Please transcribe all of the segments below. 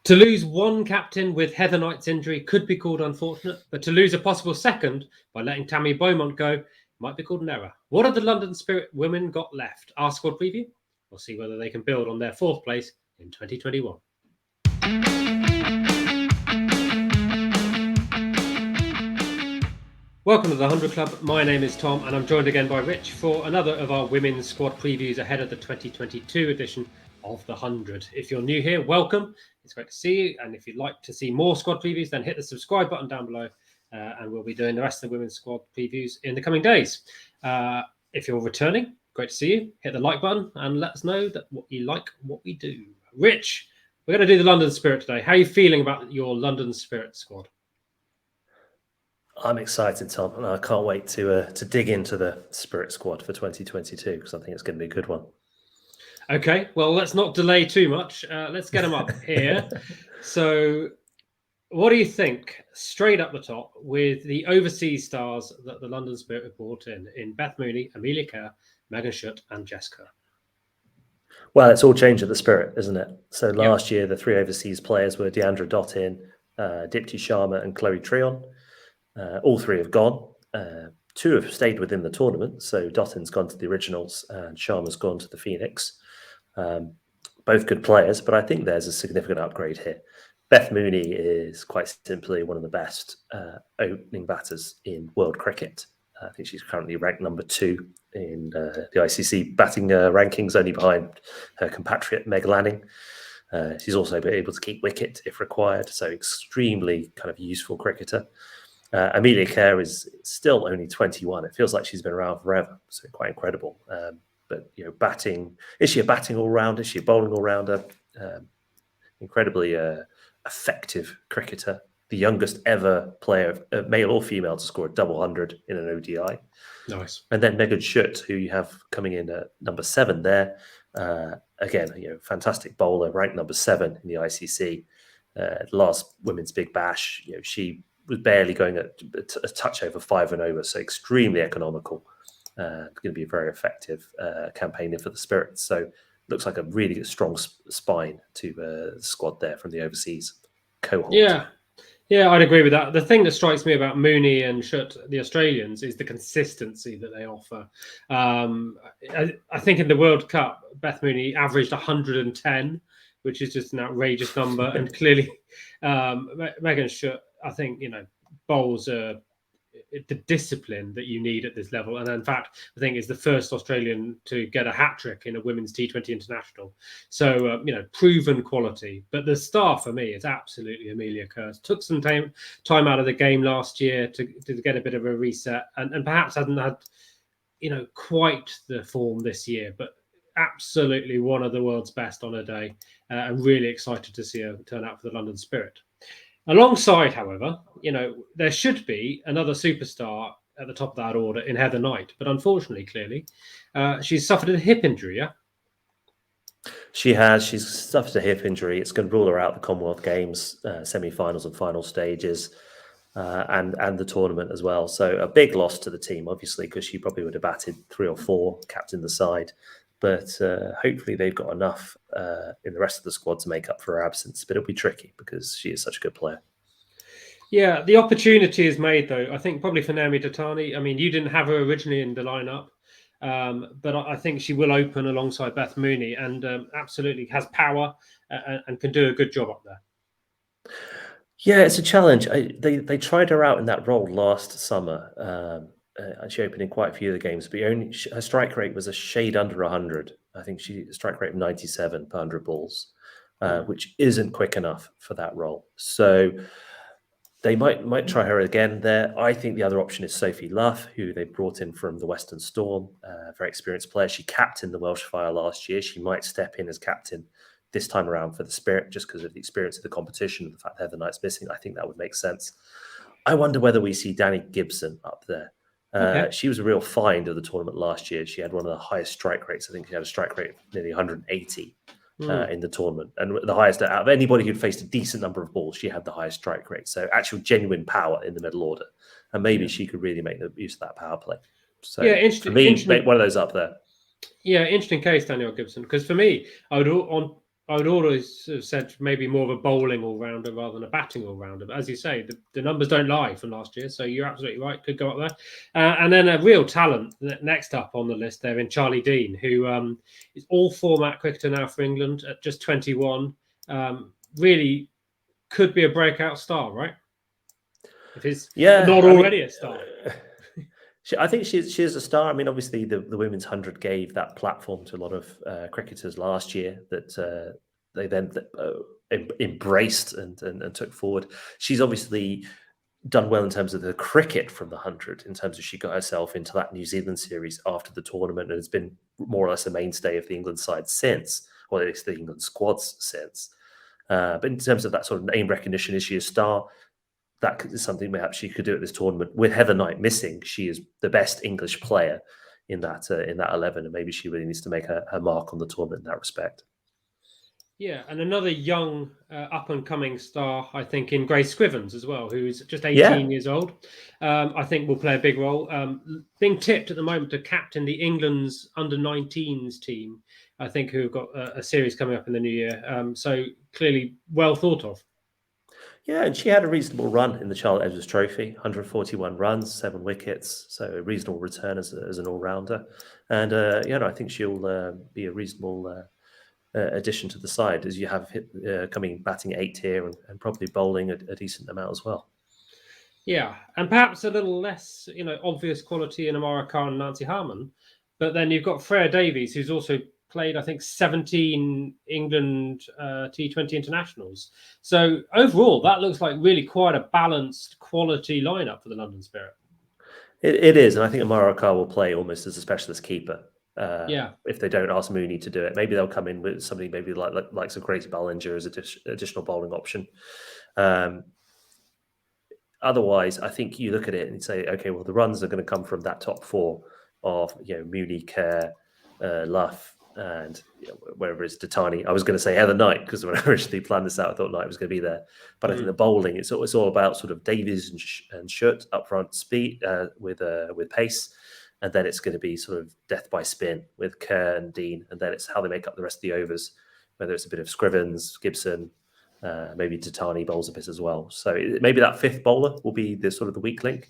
To lose one captain with Heather Knight's injury could be called unfortunate, but to lose a possible second by letting Tammy Beaumont go might be called an error. What have the London Spirit women got left? Our squad preview. We'll see whether they can build on their fourth place in 2021. Welcome to the 100 Club. My name is Tom and I'm joined again by Rich for another of our women's squad previews ahead of the 2022 edition of the 100. If you're new here, welcome. It's great to see you. And if you'd like to see more squad previews, then hit the subscribe button down below and we'll be doing the rest of the women's squad previews in the coming days. If you're returning, great to see you. Hit the like button and let us know that what you like, what we do. Rich, we're going to do the London Spirit today. How are you feeling about your London Spirit squad? I'm excited, Tom, and I can't wait to dig into the Spirit squad for 2022 because I think it's going to be a good one. Okay, well, let's not delay too much. Let's get them up here. So what do you think, straight up the top, with the overseas stars that the London Spirit have brought in Beth Mooney, Amelia Kerr, Megan Schutt and Jess Kerr? Well, it's all changed at the Spirit, isn't it? So last year, the three overseas players were Deandra Dottin, Dipti Sharma and Chloe Treon. All three have gone. Two have stayed within the tournament. So Dottin's gone to the Originals and Sharma's gone to the Phoenix. Both good players, but I think there's a significant upgrade here. Beth Mooney is quite simply one of the best opening batters in world cricket. I think she's currently ranked number 2 in the ICC batting rankings, only behind her compatriot Meg Lanning. She's also been able to keep wicket if required, so extremely kind of useful cricketer. Amelia Kerr is still only 21. It feels like she's been around forever, so quite incredible. But, you know, batting, is she a batting all-rounder? Is she a bowling all-rounder? Incredibly effective cricketer. The youngest ever player, male or female, to score a double 100 in an ODI. Nice. And then Megan Schutt, who you have coming in at number 7 there. Again, you know, fantastic bowler, ranked number 7 in the ICC. Last Women's Big Bash, you know, she was barely going at a touch over 5 and over, so extremely economical. Going to be a very effective campaigner for the Spirit. So looks like a really strong spine to the squad there from the overseas cohort. Yeah, I'd agree with that. The thing that strikes me about Mooney and Schutt, the Australians, is the consistency that they offer. I think in the World Cup, Beth Mooney averaged 110, which is just an outrageous number. And clearly, Megan Schutt, I think, you know, bowls the discipline that you need at this level. And in fact, I think is the first Australian to get a hat-trick in a women's T20 international. So, you know, proven quality. But the star for me is absolutely Amelia Kerr. Took some time out of the game last year to get a bit of a reset and perhaps hasn't had, you know, quite the form this year, but absolutely one of the world's best on her day. I'm really excited to see her turn out for the London Spirit. Alongside, however, you know, there should be another superstar at the top of that order in Heather Knight, but unfortunately, clearly, she's suffered a hip injury, yeah? She has. She's suffered a hip injury. It's going to rule her out the Commonwealth Games, semi-finals and final stages, and the tournament as well. So a big loss to the team, obviously, because she probably would have batted 3 or 4, captained the side. But hopefully they've got enough in the rest of the squad to make up for her absence. But it'll be tricky because she is such a good player. Yeah, the opportunity is made, though. I think probably for Naomi Datani. I mean, you didn't have her originally in the lineup, but I think she will open alongside Beth Mooney and absolutely has power and can do a good job up there. Yeah, it's a challenge. They tried her out in that role last summer. She opened in quite a few of the games, but her strike rate was a shade under 100. I think strike rate of 97 per 100 balls, which isn't quick enough for that role. So they might try her again there. I think the other option is Sophie Luff, who they brought in from the Western Storm, very experienced player. She captained the Welsh Fire last year. She might step in as captain this time around for the Spirit, just because of the experience of the competition and the fact that Heather Knight's missing. I think that would make sense. I wonder whether we see Danny Gibson up there. Okay. She was a real find of the tournament last year. She had one of the highest strike rates. I think she had a strike rate of nearly 180 in the tournament. And the highest out of anybody who'd faced a decent number of balls, she had the highest strike rate. So actual genuine power in the middle order. And maybe she could really make the use of that power play. So interesting. For me, make one of those up there. Yeah, interesting case, Daniel Gibson. Because for me, I would I would always have said maybe more of a bowling all-rounder rather than a batting all-rounder. But as you say, the numbers don't lie from last year. So you're absolutely right. Could go up there. And then a real talent next up on the list there in Charlie Dean, who is all-format cricketer now for England at just 21. Really could be a breakout star, right? If he's not already a star. I think she is a star. I mean, obviously, the Women's 100 gave that platform to a lot of cricketers last year that they then embraced and took forward. She's obviously done well in terms of the cricket from the 100, in terms of she got herself into that New Zealand series after the tournament and has been more or less a mainstay of the England side since, or at least the England squads since. But in terms of that sort of name recognition, is she a star? That is something perhaps she could do at this tournament. With Heather Knight missing, she is the best English player in that 11, and maybe she really needs to make her mark on the tournament in that respect. Yeah, and another young up-and-coming star, I think, in Grace Scrivens as well, who's just 18 years old. I think will play a big role. Being tipped at the moment to captain the England's under-19s team, I think, who have got a series coming up in the new year. So clearly well thought of. Yeah, and she had a reasonable run in the Charlotte Edwards Trophy, 141 runs, 7 wickets, so a reasonable return as an all-rounder. And, I think she'll be a reasonable addition to the side, as you have coming batting 8 here and probably bowling a decent amount as well. Yeah, and perhaps a little less, obvious quality in Amara Khan and Nancy Harman. But then you've got Freya Davies, who's also played, I think, 17 England T20 internationals. So overall, that looks like really quite a balanced quality lineup for the London Spirit. It is, and I think Amara Khan will play almost as a specialist keeper. If they don't ask Mooney to do it, maybe they'll come in with somebody maybe like some Gracie Ballinger as additional bowling option. Otherwise, I think you look at it and say, okay, well, the runs are going to come from that top 4 of Mooney, Kerr, Luff, and wherever it's Datani. I was going to say Heather Knight because when I originally planned this out, I thought Knight was going to be there. But I think the bowling, it's all about sort of Davies and Schutt up front, speed with pace, and then it's going to be sort of death by spin with Kerr and Dean, and then it's how they make up the rest of the overs, whether it's a bit of Scrivens, Gibson, maybe Datani bowls a bit as well. So maybe that 5th bowler will be the sort of the weak link,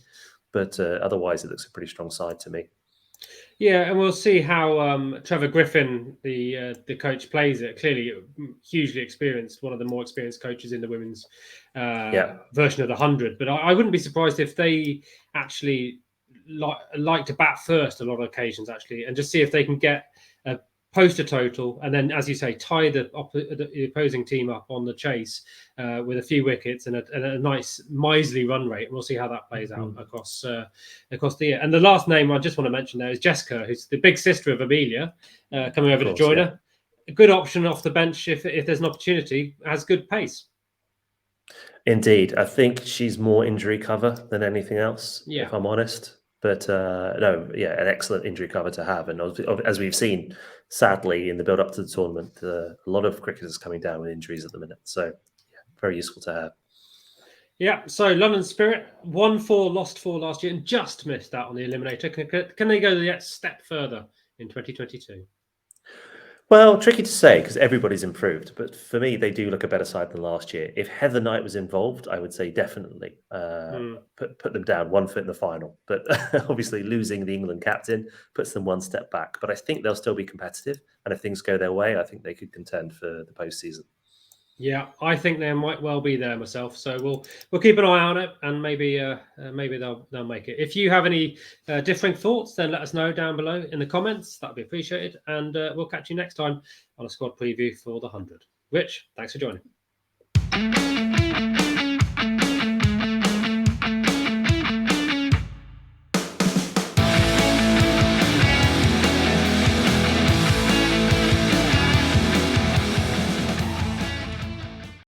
but otherwise it looks a pretty strong side to me. Yeah, and we'll see how Trevor Griffin, the coach, plays it. Clearly, hugely experienced, one of the more experienced coaches in the women's version of the 100. But I wouldn't be surprised if they actually like to bat first a lot of occasions, actually, and just see if they can get a post a total, and then, as you say, tie the opposing team up on the chase with a few wickets and a nice miserly run rate. And we'll see how that plays out across the year. And the last name I just want to mention there is Jessica, who's the big sister of Amelia, coming over to join her. A good option off the bench if there's an opportunity. Has good pace. Indeed, I think she's more injury cover than anything else, if I'm honest. But an excellent injury cover to have. And as we've seen, sadly, in the build-up to the tournament, a lot of cricketers coming down with injuries at the minute. So, very useful to have. Yeah, so London Spirit, 1-4, lost 4 last year and just missed out on the eliminator. Can they go yet step further in 2022? Well, tricky to say because everybody's improved. But for me, they do look a better side than last year. If Heather Knight was involved, I would say definitely put them down 1 foot in the final. But obviously losing the England captain puts them 1 step back. But I think they'll still be competitive. And if things go their way, I think they could contend for the postseason. Yeah, I think they might well be there myself. So we'll keep an eye on it, and maybe they'll make it. If you have any differing thoughts, then let us know down below in the comments. That'd be appreciated, and we'll catch you next time on a squad preview for the 100. Rich, thanks for joining.